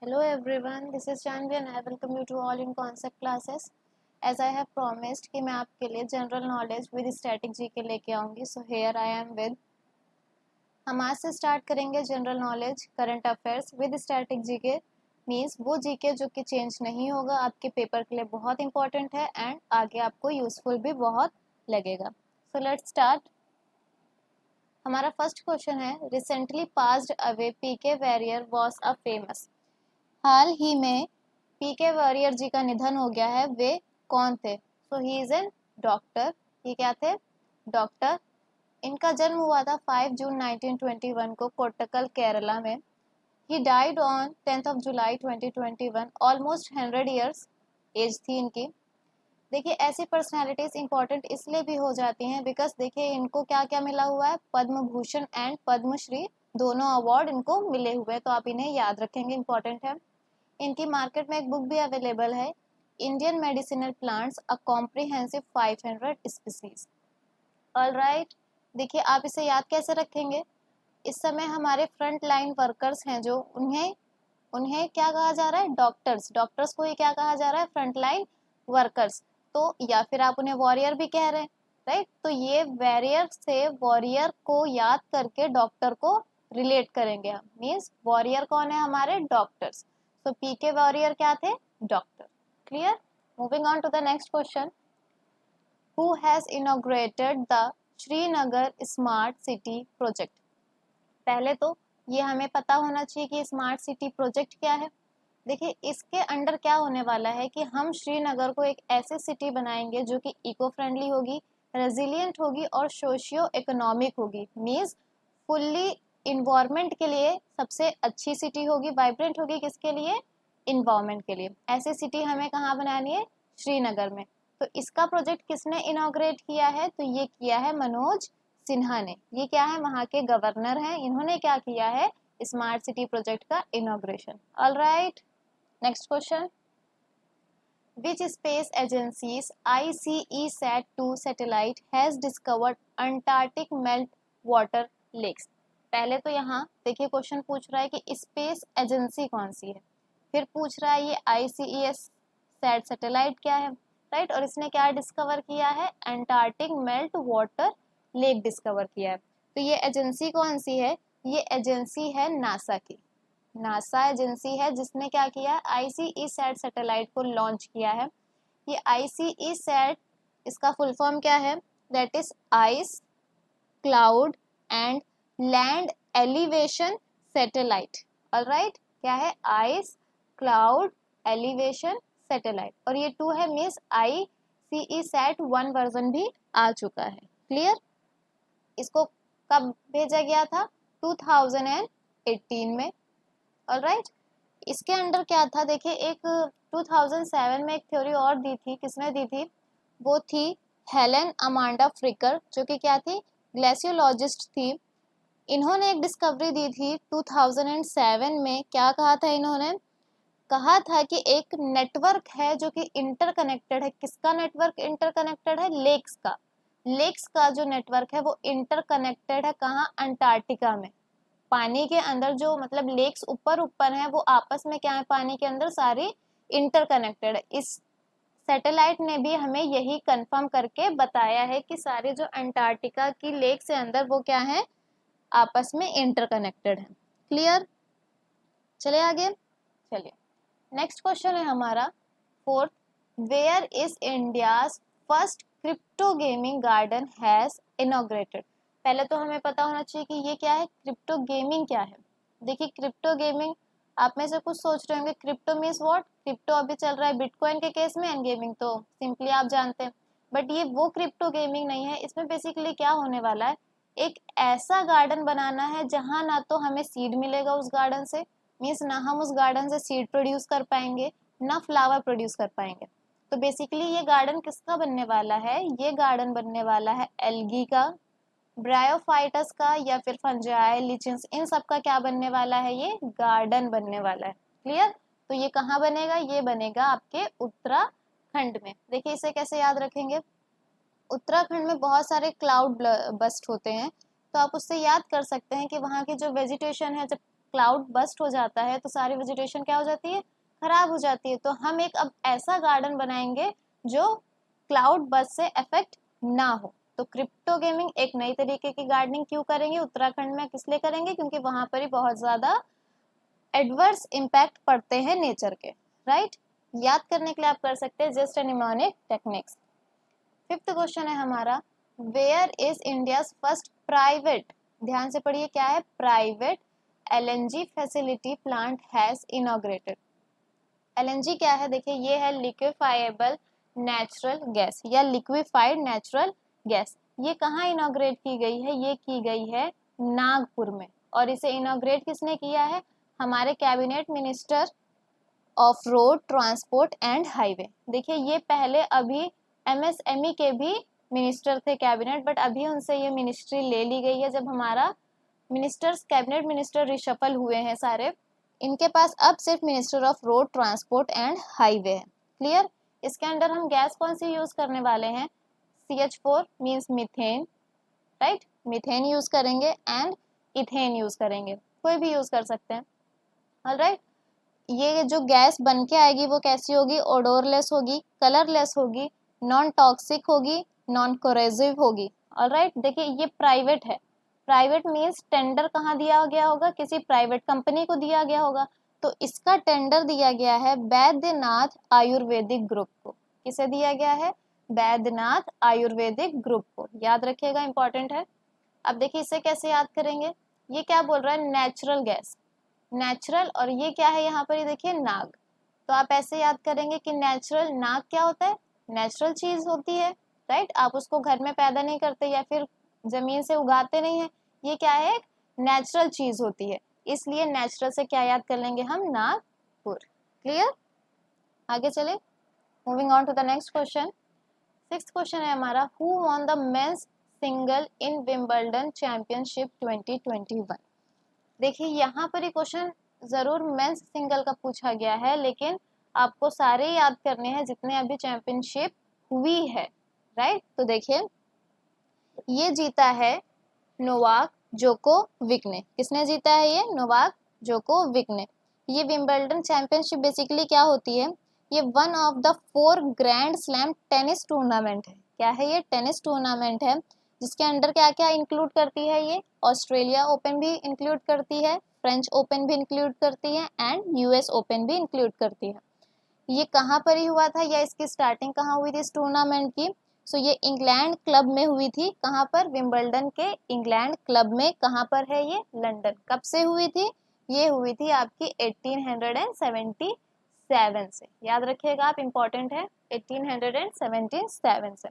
Hello everyone, this is Janvi and I welcome you to all in concept classes. As I have promised कि मैं आपके लिए general knowledge with static GK लेके आऊँगी. So here I am with. हम आज से start करेंगे general knowledge current affairs with static GK. Means वो जीके जो कि चेंज नहीं होगा, आपके पेपर के लिए बहुत इंपॉर्टेंट है एंड आगे आपको यूजफुल भी बहुत लगेगा. So let's start. हमारा फर्स्ट क्वेश्चन है, recently passed away PK Warrier was a famous. हाल ही में पीके वॉरियर जी का निधन हो गया है. वे कौन थे? सो ही इज एन डॉक्टर. ये क्या थे? डॉक्टर. इनका जन्म हुआ था 5 जून 1921 को कोट्टकल केरला में. He died on 10th of July 2021. Almost 100 years age थी इनकी. देखिए ऐसी पर्सनालिटीज इंपॉर्टेंट इसलिए भी हो जाती हैं बिकॉज देखिए इनको क्या क्या मिला हुआ है, पद्म भूषण एंड पद्मश्री दोनों अवार्ड इनको मिले हुए हैं, तो आप इन्हें याद रखेंगे, इंपॉर्टेंट है. इनकी मार्केट में एक बुक भी अवेलेबल है, Indian medicinal plants a comprehensive 500 species. Alright. देखिए आप इसे याद कैसे रखेंगे. इस समय हमारे फ्रंट लाइन वर्कर्स हैं जो उन्हें उन्हें क्या कहा जा रहा है? डॉक्टर्स. डॉक्टर्स को ये क्या कहा जा रहा है? Front line workers. तो या फिर आप उन्हें वॉरियर भी कह रहे हैं, राइट. तो ये वॉरियर से वॉरियर को याद करके डॉक्टर को रिलेट करेंगे हम. मीन्स वॉरियर कौन है? हमारे डॉक्टर्स. तो पीके वॉरियर क्या थे? Doctor. Clear. Moving on to the next question. Who has inaugurated the Srinagar smart city project. पहले तो ये हमें पता होना चाहिए कि स्मार्ट सिटी प्रोजेक्ट क्या है. देखिए इसके अंडर क्या होने वाला है कि हम श्रीनगर को एक ऐसी सिटी बनाएंगे जो कि इको फ्रेंडली होगी, रेजिलियंट होगी और सोशियो इकोनॉमिक होगी. मीन्स फुल्ली इन्वायरमेंट के लिए सबसे अच्छी सिटी होगी, वाइब्रेंट होगी. किसके लिए? इन्वायरमेंट के लिए. ऐसी सिटी हमें कहाँ बनानी है? श्रीनगर में. तो इसका प्रोजेक्ट किसने इनॉग्रेट किया है? तो ये किया है मनोज सिन्हा ने. ये क्या है? वहाँ के गवर्नर हैं. इन्होंने क्या किया है? स्मार्ट सिटी प्रोजेक्ट का inauguration. Alright. Next question. Which space agency's ICESat-2 satellite has discovered Antarctic melt water lakes? पहले तो यहाँ देखिए क्वेश्चन पूछ रहा है कि स्पेस एजेंसी कौन सी है, फिर पूछ रहा है ये ICES सैट सैटेलाइट क्या है, राइट. और इसने क्या डिस्कवर किया है? Antarctic melt water lake discover किया है. तो ये एजेंसी कौन सी है? ये एजेंसी है नासा की. नासा एजेंसी है जिसने क्या किया? ICESat सैटेलाइट को लॉन्च किया है. ये ICESat, इसका फुल फॉर्म क्या है? That is ice cloud and land elevation satellite. Alright. क्या है? Ice cloud elevation satellite. और ये 2 है. मीन्स ICESat 1 वर्जन भी आ चुका है. क्लियर. इसको कब भेजा गया था? 2018 में. ऑलराइट. इसके अंडर क्या था? देखिए एक 2007 में एक थ्योरी और दी थी. किसने दी थी? वो थी हेलेन अमांडा फ्रिकर, जो कि क्या थी? ग्लेशियोलॉजिस्ट थी. इन्होंने एक डिस्कवरी दी थी 2007 में. क्या कहा था इन्होंने? कहा था कि एक नेटवर्क है जो कि इंटरकनेक्टेड है. किसका नेटवर्क इंटरकनेक्टेड है? लेक्स का. लेक्स का जो नेटवर्क है वो इंटरकनेक्टेड है. कहाँ? अंटार्कटिका में. पानी के अंदर जो मतलब लेक्स ऊपर ऊपर हैं वो आपस में क्या है? पानी के अंदर सारी इंटरकनेक्टेड है. इस सैटेलाइट ने भी हमें यही कंफर्म करके बताया है कि सारे जो अंटार्कटिका की लेक्स है अंदर वो क्या है? आपस में इंटरकनेक्टेड है. क्लियर. चलिए आगे. चलिए नेक्स्ट क्वेश्चन है हमारा fourth. Where is India's first crypto gaming garden has inaugurated. पहले तो हमें पता होना चाहिए कि ये क्या है? क्रिप्टो गेमिंग क्या है. देखिए क्रिप्टो गेमिंग, आप में से कुछ सोच रहे होंगे क्रिप्टो मीन्स व्हाट. क्रिप्टो अभी चल रहा है बिटकॉइन के केस में, एंड गेमिंग तो सिंपली आप जानते हैं. बट ये वो क्रिप्टो गेमिंग नहीं है. इसमें बेसिकली क्या होने वाला है? एक ऐसा गार्डन बनाना है जहां ना तो हमें सीड मिलेगा उस गार्डन से, मीन्स ना हम उस गार्डन से सीड प्रोड्यूस कर पाएंगे, ना फ्लावर प्रोड्यूस कर पाएंगे. तो बेसिकली ये गार्डन किसका बनने वाला है? ये गार्डन बनने वाला है एल्गी का, ब्रायोफाइटस का, या फिर फंजाई, लिचेंस, इन सब का क्या बनने वाला है? ये गार्डन बनने वाला है. क्लियर. तो ये कहाँ बनेगा? ये बनेगा आपके उत्तराखंड में. देखिए इसे कैसे याद रखेंगे. उत्तराखंड में बहुत सारे क्लाउड बस्ट होते हैं, तो आप उससे याद कर सकते हैं कि वहाँ की जो वेजिटेशन है, जब क्लाउड बस्ट हो जाता है तो सारी वेजिटेशन क्या हो जाती है, खराब हो जाती है। तो हम एक अब ऐसा गार्डन बनाएंगे जो क्लाउड बस्ट से अफेक्ट ना हो। तो क्रिप्टो गेमिंग एक नई तरीके की गार्डनिंग क्यों करेंगे उत्तराखंड में, किस लिए करेंगे, क्योंकि वहां पर ही बहुत ज्यादा एडवर्स इम्पैक्ट पड़ते हैं नेचर के, राइट। याद करने के लिए आप कर सकते हैं just and mnemonic techniques. Fifth question है हमारा, where is India's first private, ध्यान से पढ़िए क्या है, private LNG facility plant has inaugurated. LNG क्या है, देखिए ये है लिक्विफाइबल नेचुरल गैस या लिक्विफाइड नेचुरल गैस। ये कहाँ इनॉग्रेट की गई है, ये की गई है नागपुर में। और इसे इनॉग्रेट किसने किया है, हमारे cabinet minister of road transport and highway. देखिए ये पहले अभी एमएसएमई के भी मिनिस्टर थे कैबिनेट, बट अभी उनसे ये मिनिस्ट्री ले ली गई है जब हमारा मिनिस्टर्स कैबिनेट मिनिस्टर रिशफल हुए हैं सारे। इनके पास अब सिर्फ minister of road transport and highway है। क्लियर। इसके अंदर हम गैस कौन सी यूज करने वाले हैं, CH4 means methane, right, methane use करेंगे एंड इथेन यूज करेंगे, कोई भी यूज कर सकते हैं। ऑलराइट, ये जो गैस बन के आएगी वो कैसी होगी, ओडोरलेस होगी, कलरलेस होगी, नॉन टॉक्सिक होगी, नॉन कोरेसिव होगी। ऑलराइट, देखिए ये प्राइवेट है, प्राइवेट मीन्स टेंडर कहाँ दिया गया होगा, किसी प्राइवेट कंपनी को दिया गया होगा। तो इसका टेंडर दिया गया है बैद्यनाथ आयुर्वेदिक ग्रुप को। किसे दिया गया है, बैद्यनाथ आयुर्वेदिक ग्रुप को, याद रखिएगा, इंपॉर्टेंट है। अब देखिए इसे कैसे याद करेंगे, ये क्या बोल रहा है, नेचुरल गैस, नेचुरल, और ये क्या है यहाँ पर, ये देखिए नाग। तो आप ऐसे याद करेंगे कि नेचुरल, नाग क्या होता है, नेचुरल चीज होती है, राइट। आप उसको घर में पैदा नहीं करते या फिर जमीन से उगाते नहीं है, ये क्या है, एक नेचुरल चीज होती है, इसलिए नेचुरल से क्या याद कर लेंगे हम, नागपुर। क्लियर, आगे चले, moving on to the next question. Sixth question है हमारा, who won the men's single in Wimbledon championship 2021। देखिए यहाँ पर ही क्वेश्चन जरूर मेंस सिंगल का पूछा गया है, लेकिन आपको सारे याद करने हैं जितने अभी चैंपियनशिप हुई है, राइट। तो देखिए ये जीता है नोवाक जोकोविक ने, किसने जीता है, ये नोवाक जोकोविक ने। ये विंबलडन चैंपियनशिप बेसिकली क्या होती है, ये one of the 4 grand slam tennis tournament है। क्या है ये, टेनिस टूर्नामेंट है, जिसके अंडर क्या क्या इंक्लूड करती है, ये ऑस्ट्रेलिया ओपन भी इंक्लूड करती है, फ्रेंच ओपन भी इंक्लूड करती है एंड यूएस ओपन भी इंक्लूड करती है। ये कहाँ पर ही हुआ था, या इसकी स्टार्टिंग कहाँ हुई थी इस टूर्नामेंट की, सो ये इंग्लैंड क्लब में हुई थी। कहाँ पर, विंबलडन के इंग्लैंड क्लब में। कहाँ पर है ये, लंदन। कब से हुई थी, ये हुई थी आपकी 1877 से, याद रखिएगा आप, इम्पोर्टेंट है, 1877 से।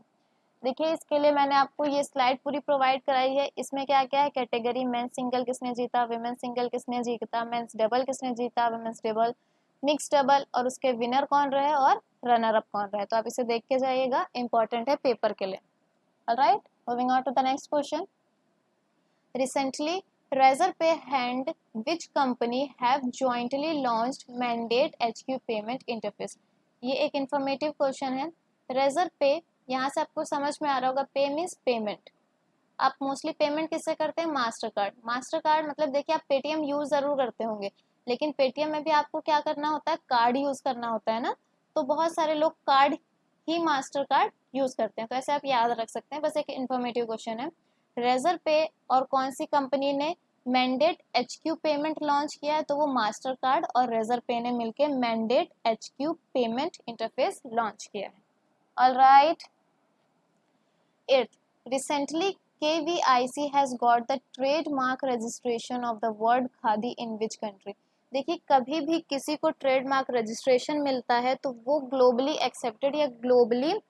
देखिए इसके लिए मैंने आपको ये स्लाइड पूरी प्रोवाइड कराई है, इसमें क्या क्या है, कैटेगरी मेंस सिंगल किसने जीता, विमेंस सिंगल किसने जीता, मेंस डबल किसने जीता, विमेंस डबल, मिक्स डबल, और उसके विनर कौन रहे और रनर अप कौन रहे। तो आप इसे देख के जाइएगा, इंपॉर्टेंट है पेपर के लिए। Alright, moving on to the next question. Recently Razorpay and which company have jointly launched Mandate HQ payment interface। ये एक इंफॉर्मेटिव क्वेश्चन है। Razorpay, यहाँ से आपको समझ में आ रहा होगा, पे मीन्स पेमेंट। आप मोस्टली पेमेंट किससे करते हैं, मास्टर कार्ड। मास्टर कार्ड मतलब देखिए आप पेटीएम यूज जरूर करते होंगे, लेकिन पेटीएम में भी आपको क्या करना होता है, कार्ड यूज करना होता है ना। तो बहुत सारे लोग कार्ड ही मास्टर कार्ड यूज करते हैं, तो ऐसे आप याद रख सकते हैं, बस एक इन्फॉर्मेटिव क्वेश्चन है। Razorpay और कौन सी कंपनी ने मैंडेट HQ पेमेंट लॉन्च किया है, तो वो मास्टर कार्ड और Razorpay ने मिलकर mandate HQ payment interface launch किया है। Alright, 8th, recently KVIC has got the trademark registration of the word khadi in which country। देखिए कभी भी किसी को ट्रेडमार्क रजिस्ट्रेशन मिलता है तो वो ग्लोबली एक्सेप्टेड या ग्लोबली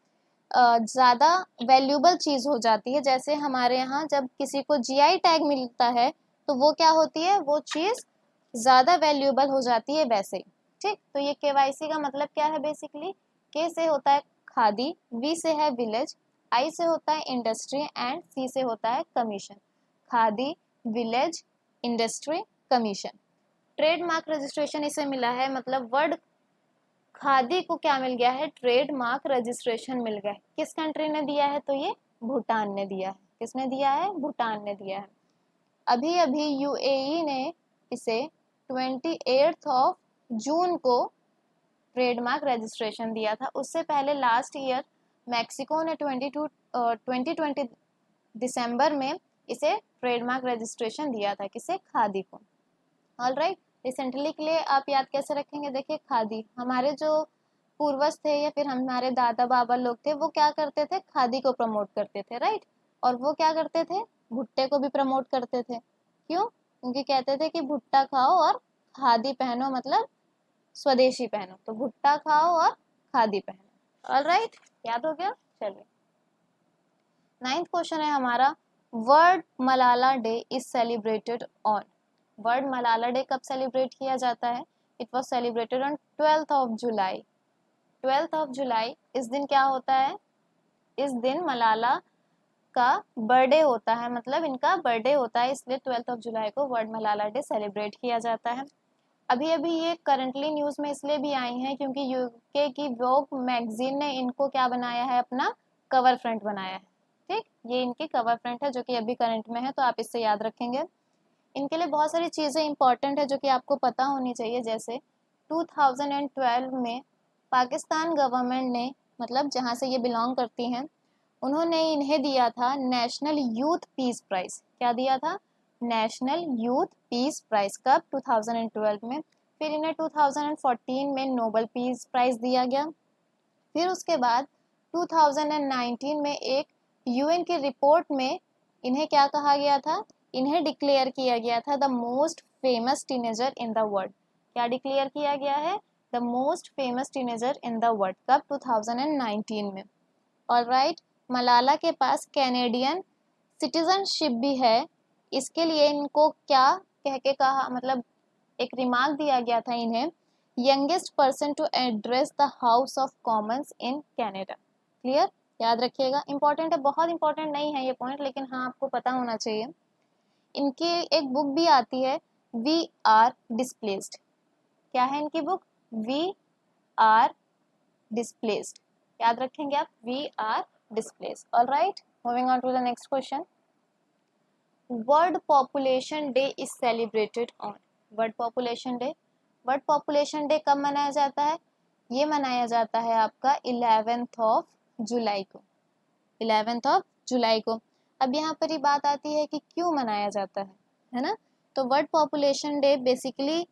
ज़्यादा वैल्यूबल चीज़ हो जाती है। जैसे हमारे यहाँ जब किसी को GI टैग मिलता है तो वो क्या होती है, वो चीज़ ज़्यादा वैल्यूबल हो जाती है वैसे ही, ठीक। तो ये KYC का मतलब क्या है, बेसिकली K से होता है खादी, V से है विलेज, I से होता है इंडस्ट्री एंड C से होता है commission. Khadi, village, industry, commission. Trademark registration इसे मिला है, मतलब वर्ड खादी को क्या मिल गया है, ट्रेडमार्क रजिस्ट्रेशन मिल गया है। किस कंट्री ने दिया है, तो ये भूटान ने दिया है। किसने दिया है, भूटान ने दिया है। अभी अभी UAE ने इसे 28 जून को ट्रेडमार्क रजिस्ट्रेशन दिया था। उससे पहले लास्ट ईयर मैक्सिको ने 2020 दिसंबर में इसे ट्रेडमार्क रजिस्ट्रेशन दिया था, किसे, खादी को। ऑल राइट, रिसेंटली के लिए आप याद कैसे रखेंगे, देखिए खादी, हमारे जो पूर्वज थे या फिर हमारे दादा बाबा लोग थे वो क्या करते थे, खादी को प्रमोट करते थे, राइट। और वो क्या करते थे, भुट्टे को भी प्रमोट करते थे। क्यों, क्योंकि कहते थे कि भुट्टा खाओ और खादी पहनो, मतलब स्वदेशी पहनो। तो भुट्टा खाओ और खादी पहनो। ऑल राइट, याद हो गया। चलिए, 9th क्वेश्चन है हमारा, world Malala day is celebrated on. World Malala day कब सेलिब्रेट किया जाता है? इट वॉज सेलिब्रेटेड ऑन 12 जुलाई। 12 जुलाई, इस दिन क्या होता है, इस दिन मलाला का बर्थडे होता है, मतलब इनका बर्थडे होता है, इसलिए 12 जुलाई को वर्ल्ड मलाला डे सेलिब्रेट किया जाता है। अभी अभी ये करंटली न्यूज़ में इसलिए भी आई हैं क्योंकि यूके की वोग मैगजीन ने इनको क्या बनाया है, अपना कवर फ्रंट बनाया है। ठीक, ये इनकी कवर फ्रंट है जो कि अभी करंट में है, तो आप इससे याद रखेंगे। इनके लिए बहुत सारी चीज़ें इंपॉर्टेंट है जो कि आपको पता होनी चाहिए। जैसे 2012 में पाकिस्तान गवर्नमेंट ने, मतलब जहाँ से ये बिलोंग करती हैं, उन्होंने इन्हें दिया था नेशनल यूथ पीस प्राइज़। क्या दिया था, नेशनल यूथ पीस प्राइज़। कब, 2012 में। फिर इन्हें 2014 में नोबल पीस प्राइज़ दिया गया। फिर उसके बाद 2019 में एक यूएन की रिपोर्ट में इन्हें क्या कहा गया था, इन्हें डिक्लेयर किया गया था the most famous teenager in the world. क्या डिक्लेयर किया गया है, the most famous teenager in the world. कब, 2019 में। ऑल राइट, मलाला के पास कैनेडियन सिटीजनशिप भी है। इसके लिए इनको क्या कह के कहा, मतलब एक रिमार्क दिया गया था इन्हें, youngest person to address the House of Commons in Canada. Clear, याद रखिएगा, इंपॉर्टेंट है, बहुत इंपॉर्टेंट नहीं है ये पॉइंट, लेकिन हाँ आपको पता होना चाहिए। इनकी एक बुक भी आती है, वी आर डिस्प्लेस्ड। क्या है इनकी बुक, वी आर डिस्प्लेस्ड। याद रखेंगे आप, we are displaced. All right, moving on to the next question, world population day is celebrated on. World population day, world population day कब मनाया जाता है, ये मनाया जाता है आपका 11 जुलाई को। 11 जुलाई को। अब यहाँ पर ही बात आती है कि क्यों मनाया जाता है ना। तो वर्ल्ड पॉपुलेशन डे बेसिकली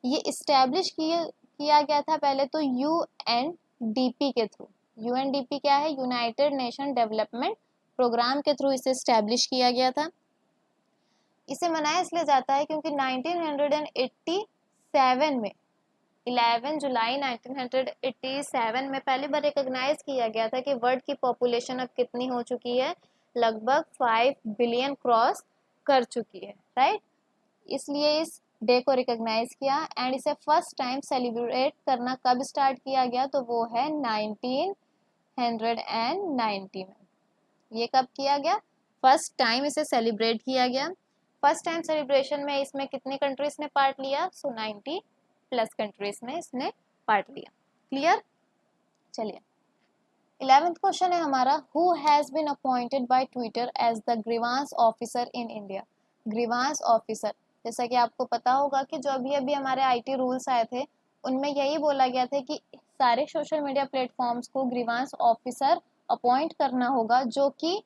ये इस्टेब्लिश किया गया था पहले तो यूएनडीपी के थ्रू। यूएनडीपी क्या है, यूनाइटेड नेशन डेवलपमेंट प्रोग्राम के थ्रू इसे इस्टेब्लिश किया गया था। इसे मनाया इसलिए जाता है क्योंकि 1987 में, 11 जुलाई 1987 में पहली बार रिकॉग्नाइज किया गया था कि वर्ल्ड की पॉपुलेशन अब कितनी हो चुकी है, लगभग 5 बिलियन क्रॉस कर चुकी है, राइट। इसलिए इस डे को रिकॉग्नाइज किया एंड इसे फर्स्ट टाइम सेलिब्रेट करना कब स्टार्ट किया गया, तो वो है 1990 में। ये कब किया गया, फर्स्ट टाइम इसे सेलिब्रेट किया गया। फर्स्ट टाइम सेलिब्रेशन में इसमें कितनी कंट्रीज ने पार्ट लिया, सो 90+ कंट्रीज ने इसने पार्ट लिया। क्लियर, चलिए 11th क्वेश्चन है हमारा, who has been appointed by Twitter as the grievance officer in India. Grievance officer, जैसा कि आपको पता होगा कि जो अभी अभी हमारे आईटी रूल्स आए थे उनमें यही बोला गया था कि सारे सोशल मीडिया प्लेटफॉर्म्स को ग्रीवांस ऑफिसर अपॉइंट करना होगा जो कि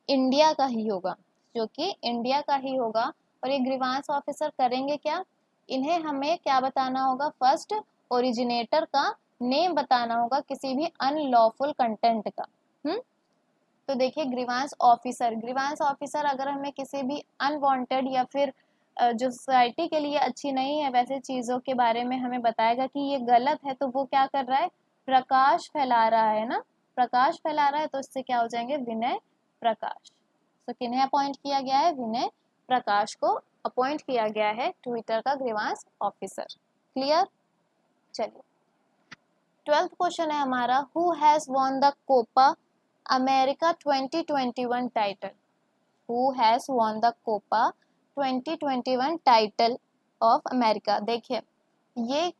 इंडिया का ही होगा, जो कि इंडिया का ही होगा। और ये ग्रीवांस ऑफिसर करेंगे क्या, इन्हें हमें क्या बताना होगा, फर्स्ट ओरिजिनेटर का नेम बताना होगा किसी भी अनलॉफुल कंटेंट का। तो देखिए ग्रीवांस ऑफिसर अगर हमें किसी भी अनवांटेड या फिर जो सोसाइटी के लिए अच्छी नहीं है वैसे चीज़ों के बारे में हमें बताएगा कि ये गलत है, तो वो क्या कर रहा है, प्रकाश फैला रहा है ना, प्रकाश फैला रहा है, तो इससे क्या हो जाएंगे, विनय प्रकाश। तो किन्हें अपॉइंट किया गया है, विनय प्रकाश को अपॉइंट किया गया है ट्विटर का ग्रीवांस ऑफिसर। क्लियर, चलिए 12th क्वेश्चन है हमारा, who has won the Copa America 2021 title. Who has won the Copa 2021 title of America. देखिए ये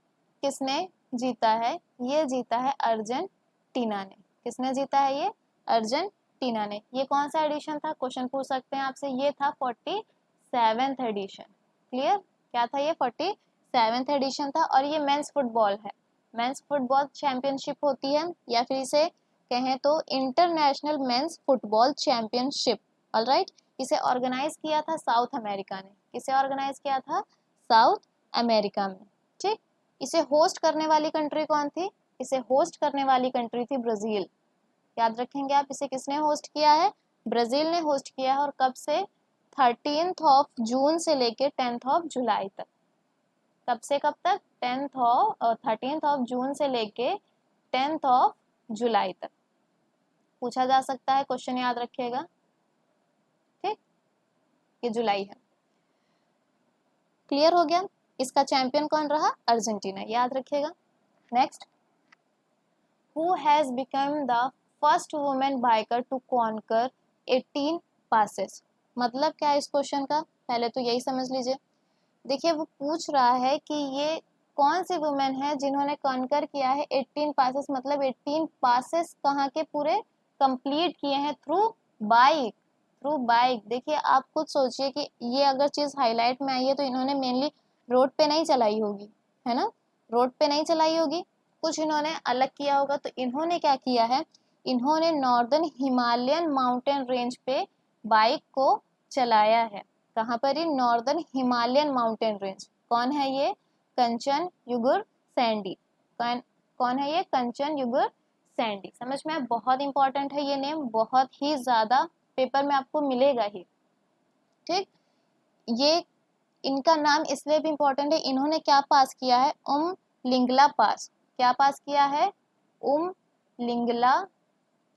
किसने जीता है, ये जीता है अर्जेंटीना ने। किसने जीता है, ये अर्जेंटीना ने। ये कौन सा एडिशन था, क्वेश्चन पूछ सकते हैं आपसे, ये था 47th एडिशन। क्लियर, क्या था ये, 7th एडिशन था और ये मेंस फुटबॉल है। मेंस फुटबॉल चैंपियनशिप होती है, या फिर इसे कहें तो international mains football championship. Alright, इसे ऑर्गेनाइज किया था साउथ अमेरिका ने। किसे ऑर्गेनाइज किया था? साउथ अमेरिका में। ठीक, इसे होस्ट करने वाली कंट्री कौन थी? इसे होस्ट करने वाली कंट्री थी ब्राज़ील। याद रखेंगे आप, इसे किसने होस्ट किया है? ब्राज़ील ने होस्ट किया है। और कब से? 13 जून से लेके 10 जुलाई तक। कब से कब तक? 13 जून से लेके 10 जुलाई तक पूछा जा सकता है, क्वेश्चन याद रखिएगा। ठीक, ये जुलाई है। क्लियर हो गया? इसका चैंपियन कौन रहा? अर्जेंटीना, याद रखिएगा। Next, who has become the first women biker to conquer 18 passes. मतलब क्या है इस क्वेश्चन का? पहले तो यही समझ लीजिए। देखिए, वो पूछ रहा है कि ये कौन सी वुमेन है जिन्होंने कॉन्कर किया है 18 पासेस। मतलब 18 पासेस कहाँ के पूरे कंप्लीट किए हैं? Through bike. Through bike. देखिए, आप खुद सोचिए कि ये अगर चीज़ हाईलाइट में आई है तो इन्होंने मेनली रोड पे नहीं चलाई होगी, है ना? रोड पे नहीं चलाई होगी, कुछ इन्होंने अलग किया होगा। तो इन्होंने क्या किया है? इन्होंने नॉर्दर्न हिमालयन माउंटेन रेंज पे बाइक को चलाया है। कहाँ पर? ही नॉर्दर्न हिमालयन माउंटेन रेंज। कौन है ये? कंचनजुंगा सैंडी। कौन है ये? कंचनजुंगा सैंडी। समझ में? बहुत इंपॉर्टेंट है ये नेम, बहुत ही ज्यादा पेपर में आपको मिलेगा ही। ठीक, ये इनका नाम इसलिए भी इम्पोर्टेंट है, इन्होंने क्या पास किया है? लिंगला पास। क्या पास किया है? लिंगला।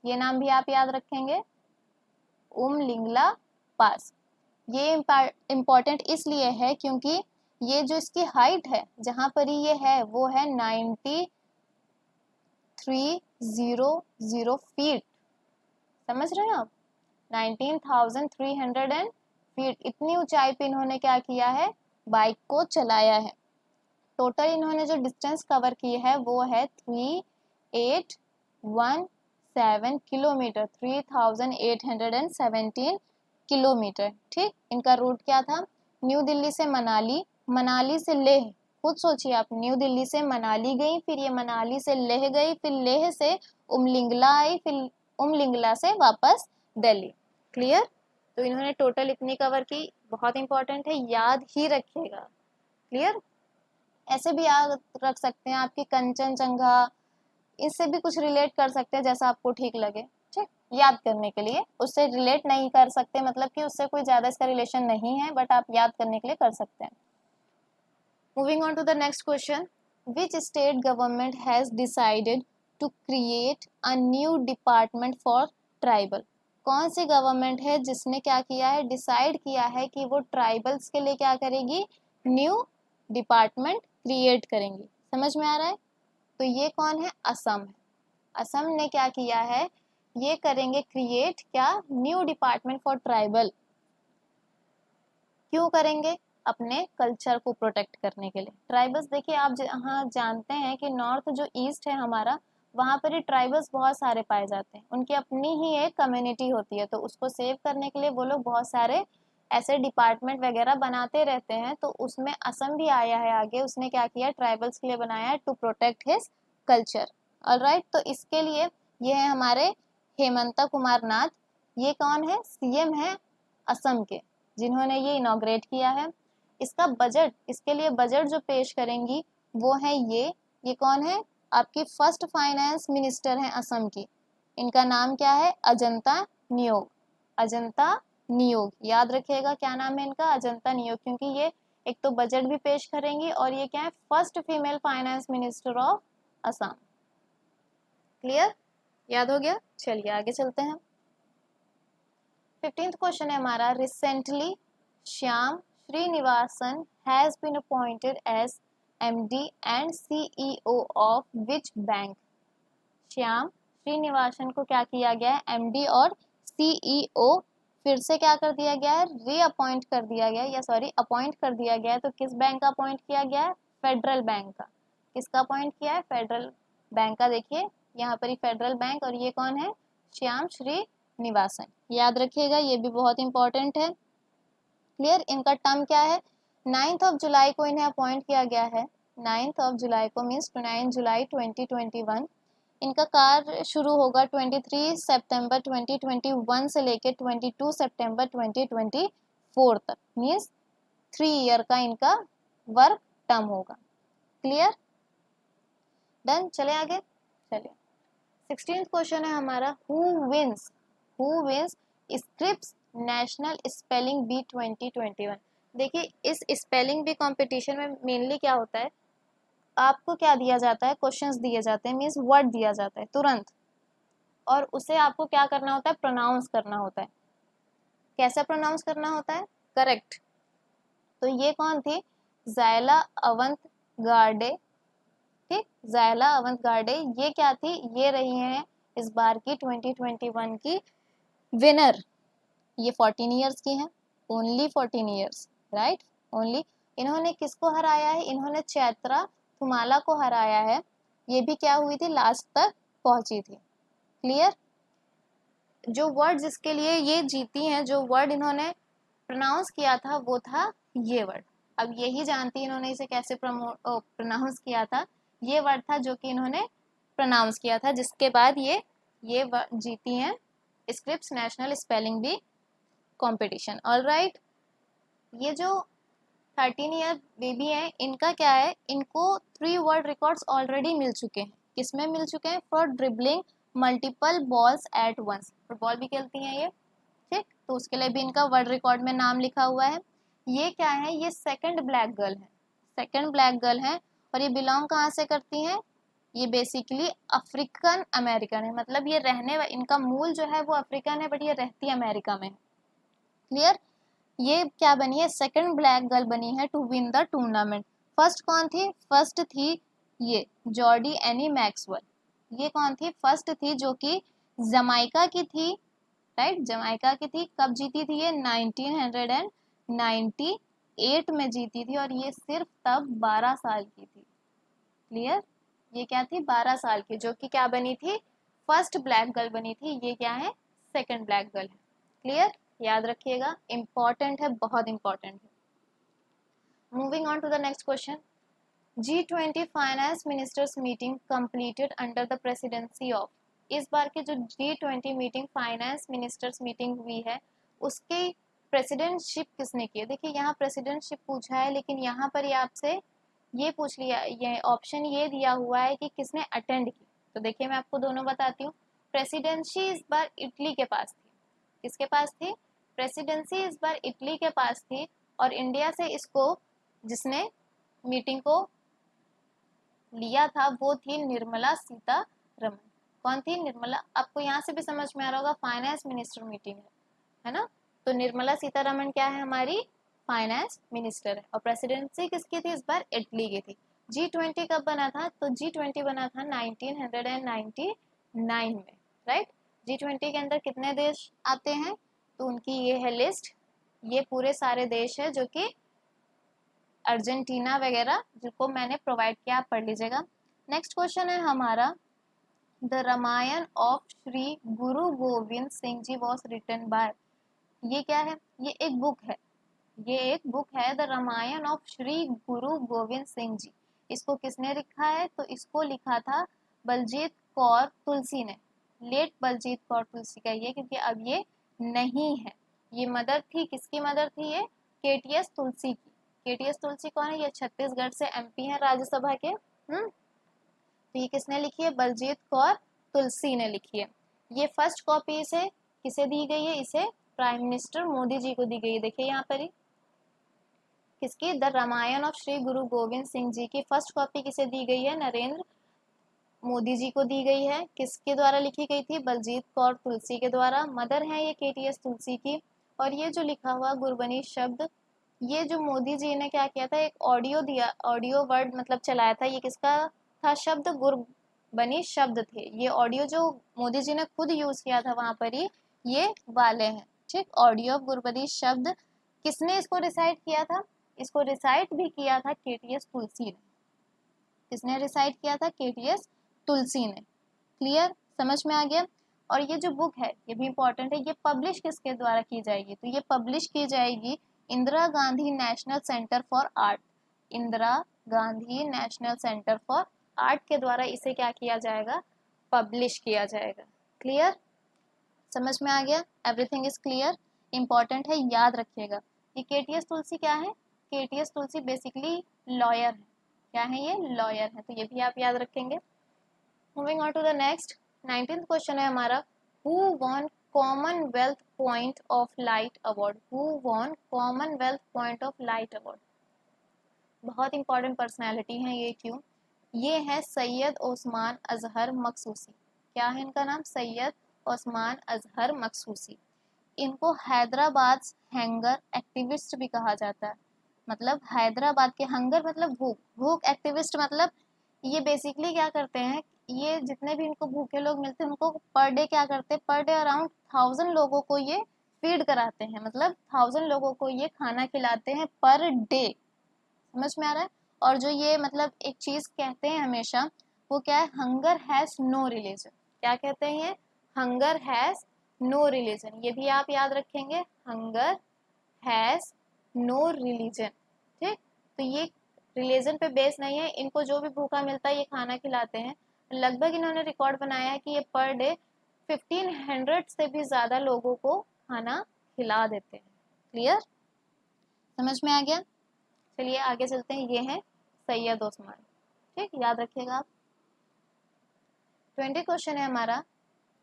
ये नाम भी आप याद रखेंगे, लिंगला पास। ये इम्पोर्टेंट इसलिए है क्योंकि ये जो इसकी हाइट है, जहां पर ही ये है, वो है 9300 फीट। समझ रहे हैं आप? 19,300 फीट, इतनी ऊंचाई पे इन्होंने क्या किया है? बाइक को चलाया है। टोटल इन्होंने जो डिस्टेंस कवर की है वो है 3817 किलोमीटर, 3817 किलोमीटर। ठीक, इनका रूट क्या था? न्यू दिल्ली से मनाली, मनाली से लेह। खुद सोचिए आप, न्यू दिल्ली से मनाली गई, फिर ये मनाली से लेह गई, फिर लेह से उमलिंगला आई, फिर उमलिंगला से वापस दिल्ली। क्लियर? तो इन्होंने टोटल इतनी कवर की। बहुत इंपॉर्टेंट है, याद ही रखिएगा। क्लियर? ऐसे भी याद रख सकते हैं आपकी कंचनजंगा, इससे भी कुछ रिलेट कर सकते हैं जैसा आपको ठीक लगे। ठीक, याद करने के लिए। उससे रिलेट नहीं कर सकते, मतलब कि उससे कोई ज़्यादा इसका रिलेशन नहीं है, बट आप याद करने के लिए कर सकते हैं। Moving on to the next question, which state government has decided to create a new department for tribal. कौन सी गवर्नमेंट है जिसने क्या किया है? डिसाइड किया है कि वो ट्राइबल्स के लिए क्या करेगी? न्यू डिपार्टमेंट क्रिएट करेंगी। समझ में आ रहा है? तो ये कौन है? असम है। असम ने क्या किया है? ये करेंगे क्रिएट क्या? New department for tribal. क्यों करेंगे? अपने कल्चर को प्रोटेक्ट करने के लिए। ट्राइबल्स, देखिए आप हाँ जानते हैं कि नॉर्थ जो ईस्ट है हमारा, वहाँ पर ही ट्राइबल्स बहुत सारे पाए जाते हैं। उनकी अपनी ही एक कम्युनिटी होती है, तो उसको सेव करने के लिए वो लोग बहुत सारे ऐसे डिपार्टमेंट वगैरह बनाते रहते हैं। तो उसमें असम भी आया है आगे। उसने क्या किया? ट्राइबल्स के लिए बनाया है to protect his culture. Alright, तो इसके लिए ये है हमारे हेमंता कुमार नाथ। ये कौन है? सीएम है असम के, जिन्होंने ये इनॉग्रेट किया है। इसका बजट, इसके लिए बजट जो पेश करेंगी वो है ये कौन है? आपकी फर्स्ट फाइनेंस मिनिस्टर हैं असम की। इनका नाम क्या है? अजंता नियोग। अजंता नियोग, याद रखिएगा क्या नाम है इनका? अजंता नियोग। क्योंकि ये एक तो बजट भी पेश करेंगी और ये क्या है? First female finance minister of Assam. Clear? याद हो गया? चलिए आगे चलते हैं। 15th क्वेश्चन है हमारा, recently Shyam Srinivasan has been appointed as MD and CEO of which bank. Shyam Srinivasan को क्या किया गया है? एमडी और सीईओ फिर से क्या कर दिया गया है? रीअपॉइंट कर दिया गया है, या सॉरी अपॉइंट कर दिया गया है। तो किस बैंक का अपॉइंट किया गया है? फेडरल बैंक का। किसका अपॉइंट किया है? फेडरल बैंक का। देखिए यहाँ पर ही फेडरल बैंक, और ये कौन है? श्याम श्रीनिवासन। याद रखिएगा, ये भी बहुत इंपॉर्टेंट है। क्लियर? इनका टर्म क्या है? 9 जुलाई को इन्हें अपॉइंट किया गया है। 9 जुलाई को मीन्स 9 जुलाई 2021। इनका कार्य शुरू होगा 23 सितंबर 2021 से लेकर 22 सितंबर 2024 तक, मीन्स 3 ईयर का इनका वर्क टर्म होगा। Clear, done. चले आगे, चलिए 16th क्वेश्चन है हमारा, who wins Scripps National Spelling Bee 2021। देखिए इस स्पेलिंग बी कंपटीशन में मेनली क्या होता है, आपको क्या दिया जाता है, क्वेश्चंस दिए जाते हैं, मीन्स वर्ड दिया जाता है तुरंत, और उसे आपको क्या करना होता है, प्रोनाउंस करना होता है। कैसे प्रोनाउंस करना होता है, करेक्ट। तो ये कौन थी, ज़ायला अवंत-गार्डे, ठीक, ज़ायला अवंत-गार्डे, ये क्या थी, ये रही हैं इस बार की 2021 की विनर। ये 14 ईयर्स की हैं, ओनली 14 ईयर्स, राइट, ओनली। इन्होंने किसको हराया है, इन्होंने चैत्रा थुमाला को हराया है। ये भी क्या हुई थी, लास्ट तक पहुंची थी। क्लियर, जो वर्ड जिसके लिए ये जीती हैं, जो वर्ड इन्होंने प्रोनाउंस किया था वो था ये वर्ड। अब यही जानती इन्होंने इसे कैसे प्रोनाउंस किया था, ये वर्ड था जो कि इन्होंने प्रोनाउंस किया था, जिसके बाद ये जीती हैं Scripps National Spelling B competition. All right, ये जो 13 ईयर बेबी है, इनका क्या है, इनको 3 वर्ल्ड रिकॉर्ड्स ऑलरेडी मिल चुके हैं। किसमें मिल चुके हैं, for dribbling multiple balls at once, football भी खेलती हैं ये, ठीक, तो उसके लिए भी इनका वर्ल्ड रिकॉर्ड में नाम लिखा हुआ है। ये क्या है, ये सेकंड ब्लैक गर्ल है, सेकंड ब्लैक गर्ल है, और ये बिलोंग कहाँ से करती हैं, ये बेसिकली अफ्रीकन अमेरिकन है, मतलब ये इनका मूल जो है वो अफ्रीकन है, बट ये रहती अमेरिका में। क्लियर, ये क्या बनी है, सेकंड ब्लैक गर्ल बनी है to win the tournament. First कौन थी, फर्स्ट थी ये जॉर्डी एनी मैक्सवेल, ये कौन थी, फर्स्ट थी, जो कि जमाइका की थी, राइट, जमाइका की थी। कब जीती थी ये, 1998 में जीती थी, और ये सिर्फ तब 12 साल की थी। क्लियर, ये क्या थी, 12 साल की, जो कि क्या बनी थी, फर्स्ट ब्लैक गर्ल बनी थी। ये क्या है, सेकंड ब्लैक गर्ल है। क्लियर, याद रखिएगा, इंपॉर्टेंट है, बहुत इंपॉर्टेंट है। Moving on to the next question, G20 finance ministers meeting completed under the presidency of. इस बार की जो G20 meeting finance ministers meeting हुई है, उसकी प्रेसिडेंटशिप किसने की है। देखिए यहाँ प्रेसिडेंटशिप पूछा है, लेकिन यहाँ पर ये आपसे ये पूछ लिया, ये ऑप्शन ये दिया हुआ है कि किसने अटेंड की। तो देखिए मैं आपको दोनों बताती हूँ। प्रेसिडेंसी इस बार इटली के पास थी, किसके पास थी, प्रेसिडेंसी इस बार इटली के पास थी, और इंडिया से इसको जिसने मीटिंग को लिया था वो थी निर्मला सीतारमण। कौन थी, निर्मला। आपको यहाँ से भी समझ में आ रहा होगा, फाइनेंस मिनिस्टर मीटिंग है ना, तो निर्मला सीतारमण क्या है, हमारी फाइनेंस मिनिस्टर है। और प्रेसिडेंसी किसकी थी, इस बार इटली की थी। G20 कब बना था, तो G20 बना था 1999 में, राइट। G20 के अंदर कितने देश आते हैं, तो उनकी ये है लिस्ट, ये पूरे सारे देश है, जो कि अर्जेंटीना वगैरह, जिनको मैंने प्रोवाइड किया, आप पढ़ लीजिएगा। नेक्स्ट क्वेश्चन है हमारा, the Ramayan of Shri Guru Govind Singh ji was written by. ये क्या है, ये एक बुक है, ये एक बुक है, द रामायण ऑफ श्री गुरु गोविंद सिंह जी। इसको किसने लिखा है, तो इसको लिखा था बलजीत कौर तुलसी ने, लेट बलजीत कौर तुलसी का ये, क्योंकि अब ये नहीं है। ये मदर थी, किसकी मदर थी ये, केटीएस तुलसी की। केटीएस तुलसी कौन है, ये छत्तीसगढ़ से एमपी हैं राज्यसभा के। तो ये किसने लिखी है, बलजीत कौर तुलसी ने लिखी है। ये फर्स्ट कॉपी इसे किसे दी गई है, इसे प्राइम मिनिस्टर मोदी जी को दी गई है। देखिए यहाँ पर ही किसकी, द रामायण ऑफ श्री गुरु गोविंद सिंह जी की फर्स्ट कॉपी किसे दी गई है, नरेंद्र मोदी जी को दी गई है। किसके द्वारा लिखी गई थी, बलजीत कौर तुलसी के द्वारा। मदर है ये केटीएस तुलसी की। और ये जो लिखा हुआ गुरबनी शब्द, ये जो मोदी जी ने क्या किया था, एक ऑडियो दिया, ऑडियो वर्ड मतलब चलाया था, ये किसका था, शब्द गुरबनी शब्द थे। ये ऑडियो जो मोदी जी ने खुद यूज किया था वहां पर ही ये वाले हैं, ठीक। ऑडियो गुरबनी शब्द किसने इसको रिसाइट किया था, इसको रिसाइट भी किया था केटीएस तुलसी ने। किसने रिसाइट किया था, केटीएस तुलसी ने। क्लियर, समझ में आ गया। और ये जो बुक है ये भी इंपॉर्टेंट है, ये पब्लिश किसके द्वारा की जाएगी, तो ये पब्लिश की जाएगी Indira Gandhi national centre for art, Indira Gandhi national centre for art के द्वारा इसे क्या किया जाएगा, पब्लिश किया जाएगा। क्लियर, समझ में आ गया, एवरीथिंग इज क्लियर। इंपॉर्टेंट है, याद रखिएगा। ये केटीएस तुलसी क्या है, केटीएस तुलसी बेसिकली लॉयर है। क्या है ये, लॉयर है, तो ये भी आप याद रखेंगे। Moving on to the next, 19th question है हमारा, who won Commonwealth point of light award, who won Commonwealth point of light award. बहुत इंपॉर्टेंट पर्सनैलिटी है ये, क्यों, ये है सैयद ओस्मान अजहर मखसूसी। क्या है इनका नाम, सैयद ओस्मान अजहर मखसूसी। इनको हैदराबाद हंगर एक्टिविस्ट भी कहा जाता है। मतलब हैदराबाद के, हंगर मतलब भूख, भूख एक्टिविस्ट मतलब ये बेसिकली क्या करते हैं, ये जितने भी इनको भूखे लोग मिलते हैं उनको पर डे क्या करते हैं, पर डे अराउंड 1000 लोगों को ये फीड कराते हैं, मतलब 1000 लोगों को ये खाना खिलाते हैं पर डे। समझ में आ रहा है। और जो ये मतलब एक चीज कहते हैं हमेशा, वो क्या है, हंगर हैज नो रिलीजन। क्या कहते हैं ये, हंगर हैज नो रिलीजन, ये भी आप याद रखेंगे, हंगर हैज नो रिलीजन। ठीक, तो ये रिलीजन पे बेस नहीं है, इनको जो भी भूखा मिलता है ये खाना खिलाते हैं। लगभग इन्होंने रिकॉर्ड बनाया है कि ये पर डे 1500 से भी ज्यादा लोगों को खाना खिला देते हैं। क्लियर, समझ में आ गया। चलिए आगे चलते हैं, ये है सैयद ओस्मान। ठीक, याद रखिएगा आप। 20 क्वेश्चन है हमारा,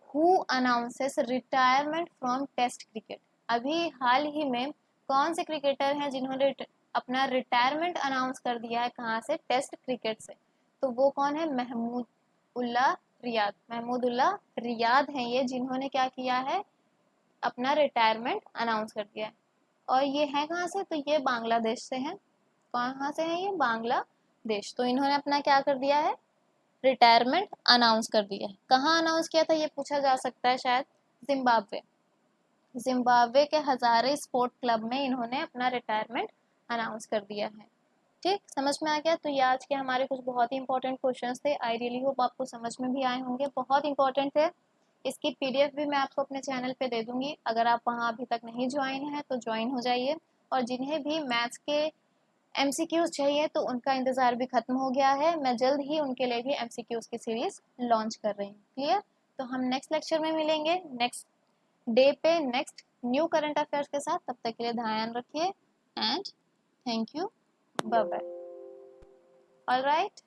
who announces retirement from test cricket. अभी हाल ही में कौन से क्रिकेटर हैं जिन्होंने अपना रिटायरमेंट अनाउंस कर दिया है, कहाँ से, टेस्ट क्रिकेट से। तो वो कौन है, महमूदुल्लाह रियाद, महमूदुल्लाह रियाद हैं ये, जिन्होंने क्या किया है, अपना रिटायरमेंट अनाउंस कर दिया है। और ये है कहाँ से, तो ये बांग्लादेश से हैं। कहाँ से है ये, बांग्लादेश। तो इन्होंने अपना क्या कर दिया है, रिटायरमेंट अनाउंस कर दिया है। कहाँ अनाउंस किया था ये पूछा जा सकता है शायद, जिम्बाब्वे, जिम्बाब्वे के हजारे स्पोर्ट क्लब में इन्होंने अपना रिटायरमेंट अनाउंस कर दिया है। ठीक, समझ में आ गया। तो ये आज के हमारे कुछ बहुत ही इंपॉर्टेंट क्वेश्चंस थे। आई रियली होप आपको समझ में भी आए होंगे, बहुत इंपॉर्टेंट है। इसकी पीडीएफ भी मैं आपको अपने चैनल पे दे दूंगी, अगर आप वहाँ अभी तक नहीं ज्वाइन है तो ज्वाइन हो जाइए। और जिन्हें भी मैथ्स के एमसीक्यूज चाहिए तो उनका इंतज़ार भी खत्म हो गया है, मैं जल्द ही उनके लिए भी एमसीक्यूज की सीरीज लॉन्च कर रही हूँ। क्लियर, तो हम नेक्स्ट लेक्चर में मिलेंगे, नेक्स्ट डे पे, नेक्स्ट न्यू करंट अफेयर्स के साथ। तब तक के लिए ध्यान रखिए and thank you, bye bye. All right.